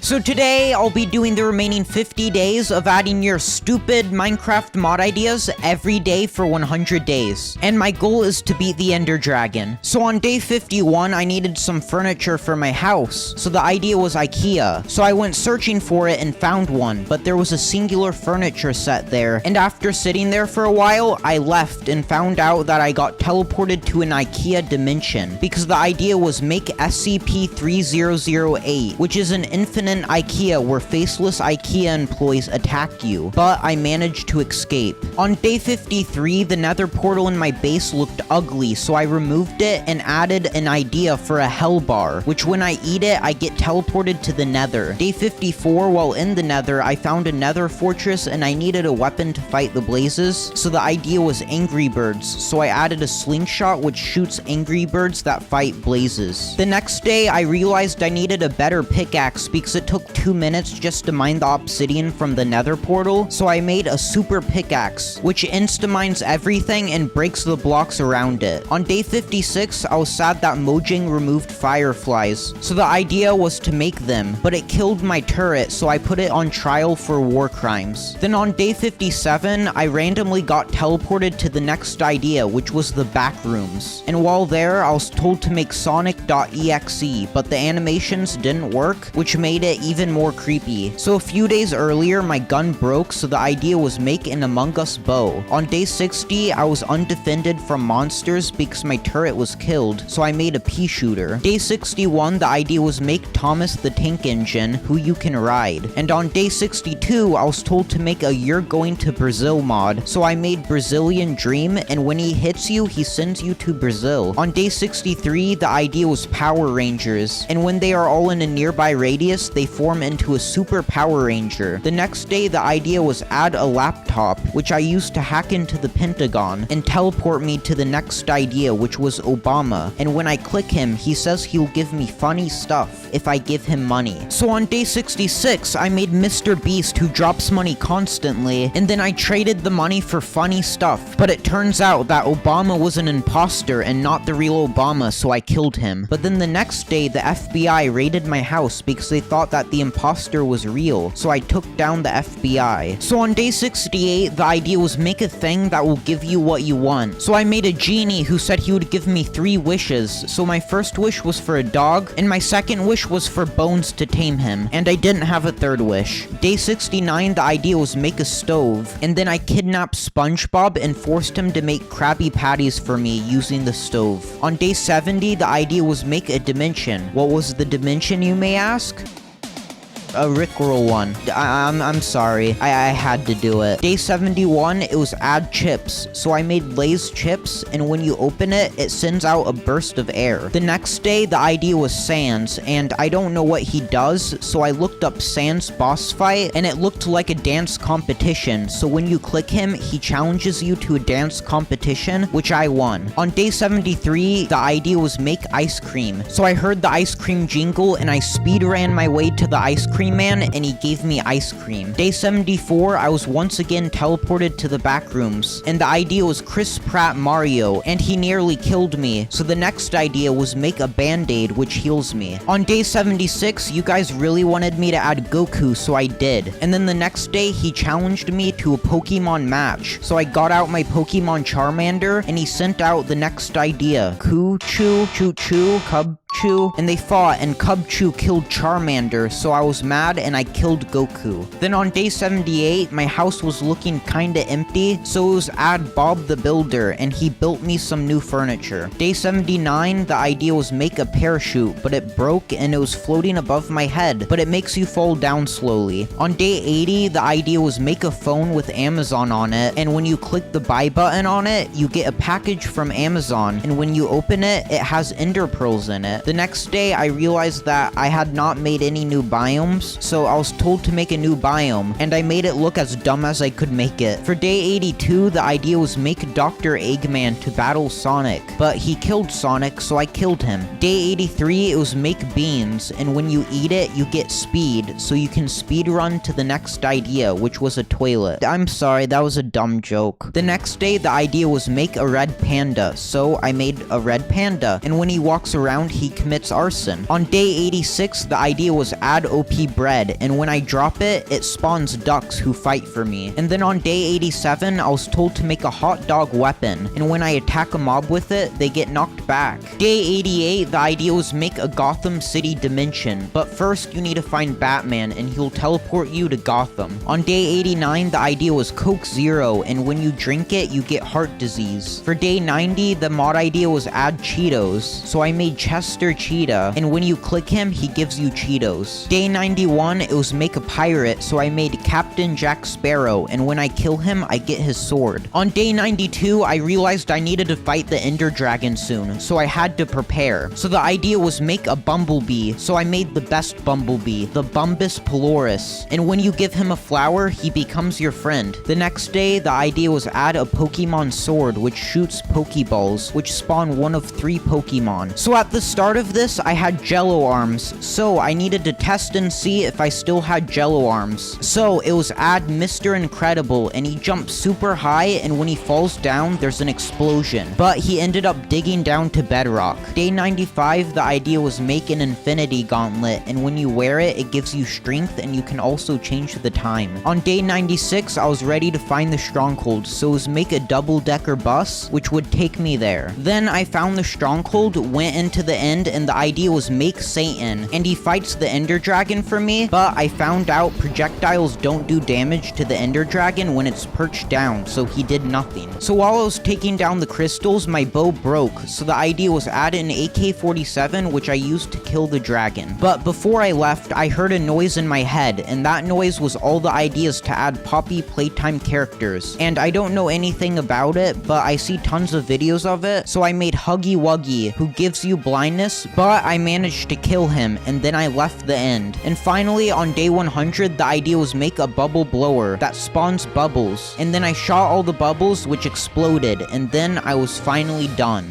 So today, I'll be doing the remaining 50 days of adding your stupid Minecraft mod ideas every day for 100 days. And my goal is to beat the Ender Dragon. So on day 51, I needed some furniture for my house. So the idea was IKEA. So I went searching for it and found one, but there was a singular furniture set there. And after sitting there for a while, I left and found out that I got teleported to an IKEA dimension because the idea was make SCP-3008, which is an infinite IKEA where faceless IKEA employees attack you, but I managed to escape. On day 53, the nether portal in my base looked ugly, so I removed it and added an idea for a hell bar, which when I eat it, I get teleported to the nether. Day 54, while in the nether, I found a nether fortress and I needed a weapon to fight the blazes, so the idea was angry birds, so I added a slingshot which shoots angry birds that fight blazes. The next day, I realized I needed a better pickaxe because it took 2 minutes just to mine the obsidian from the nether portal, so I made a super pickaxe, which insta-mines everything and breaks the blocks around it. On day 56, I was sad that Mojang removed fireflies, so the idea was to make them, but it killed my turret, so I put it on trial for war crimes. Then on day 57, I randomly got teleported to the next idea, which was the back rooms. And while there, I was told to make Sonic.exe, but the animations didn't work, which made it even more creepy. So a few days earlier, my gun broke, so the idea was make an Among Us bow. On day 60, I was undefended from monsters because my turret was killed, so I made a pea shooter. Day 61, the idea was make Thomas the Tank Engine, who you can ride. And on day 62, I was told to make a You're Going to Brazil mod, so I made Brazilian Dream, and when he hits you, he sends you to Brazil. On day 63, the idea was Power Rangers, and when they are all in a nearby radius, they form into a Super Power Ranger. The next day, the idea was add a laptop, which I used to hack into the Pentagon, and teleport me to the next idea, which was Obama, and when I click him, he says he'll give me funny stuff if I give him money. So on day 66, I made Mr. Beast who drops money constantly, and then I traded the money for funny stuff, but it turns out that Obama was an imposter and not the real Obama, so I killed him. But then the next day, the FBI raided my house because they thought that the imposter was real, so I took down the FBI. So on day 68, the idea was make a thing that will give you what you want. So I made a genie who said he would give me 3 wishes, so my first wish was for a dog, and my second wish was for bones to tame him, and I didn't have a third wish. Day 69, the idea was make a stove, and then I kidnapped SpongeBob and forced him to make Krabby Patties for me using the stove. On day 70, the idea was make a dimension. What was the dimension, you may ask? A Rickroll one. I'm sorry. I had to do it. Day 71, it was add chips. So I made Lay's chips, and when you open it, it sends out a burst of air. The next day, the idea was Sans, and I don't know what he does, so I looked up Sans boss fight, and it looked like a dance competition. So when you click him, he challenges you to a dance competition, which I won. On day 73, the idea was make ice cream. So I heard the ice cream jingle, and I speed ran my way to the ice cream man, and he gave me ice cream. Day 74, I was once again teleported to the back rooms, and the idea was Chris Pratt Mario, and he nearly killed me, so the next idea was make a band-aid which heals me. On day 76, you guys really wanted me to add Goku, so I did, and then the next day he challenged me to a Pokemon match, so I got out my Pokemon Charmander, and he sent out the next idea, Choo-Choo, Choo-Choo, Cub-Choo, and they fought, and Cub-Choo killed Charmander, so I was mad and I killed Goku. Then on day 78, my house was looking kinda empty, so it was add Bob the Builder, and he built me some new furniture. Day 79, the idea was make a parachute, but it broke and it was floating above my head, but it makes you fall down slowly. On day 80, the idea was make a phone with Amazon on it, and when you click the buy button on it, you get a package from Amazon, and when you open it, it has ender pearls in it. The next day, I realized that I had not made any new biomes, so I was told to make a new biome, and I made it look as dumb as I could make it. For day 82, the idea was make Dr. Eggman to battle Sonic, but he killed Sonic, so I killed him. Day 83, it was make beans, and when you eat it, you get speed, so you can speed run to the next idea, which was a toilet. I'm sorry, that was a dumb joke. The next day, the idea was make a red panda, so I made a red panda, and when he walks around, he commits arson. On day 86, the idea was add OP bread, and when I drop it, it spawns ducks who fight for me. And then on day 87, I was told to make a hot dog weapon, and when I attack a mob with it, they get knocked back. Day 88, the idea was make a Gotham City dimension, but first you need to find Batman and he'll teleport you to Gotham. On day 89, the idea was Coke Zero, and when you drink it, you get heart disease. For day 90, the mod idea was add Cheetos, so I made Chester Cheetah, and when you click him, he gives you Cheetos. Day 91, it was make a pirate, so I made Captain Jack Sparrow, and when I kill him, I get his sword. On day 92, I realized I needed to fight the Ender Dragon soon, so I had to prepare. So the idea was make a bumblebee, so I made the best bumblebee, the Bumbus Pelorus, and when you give him a flower, he becomes your friend. The next day, the idea was add a Pokemon sword, which shoots Pokeballs, which spawn one of 3 Pokemon. So at the start of this, I had Jello arms, so I needed to test and see if I still had Jello arms. So it was add Mr. Incredible, and he jumps super high, and when he falls down, there's an explosion. But he ended up digging down to bedrock. Day 95, the idea was make an Infinity Gauntlet, and when you wear it, it gives you strength, and you can also change the time. On day 96, I was ready to find the stronghold, so it was make a double-decker bus, which would take me there. Then I found the stronghold, went into the end, and the idea was make Satan, and he fights the Ender Dragon for me, but I found out projectiles don't do damage to the Ender Dragon when it's perched down, so he did nothing. So while I was taking down the crystals, my bow broke, so the idea was add an AK-47, which I used to kill the dragon. But before I left, I heard a noise in my head, and that noise was all the ideas to add Poppy Playtime characters. And I don't know anything about it, but I see tons of videos of it, so I made Huggy Wuggy, who gives you blindness, but I managed to kill him, and then I left the end. And finally, on day 100, the idea was make a bubble blower that spawns bubbles, and then I shot all the bubbles, which exploded, and then I was finally done.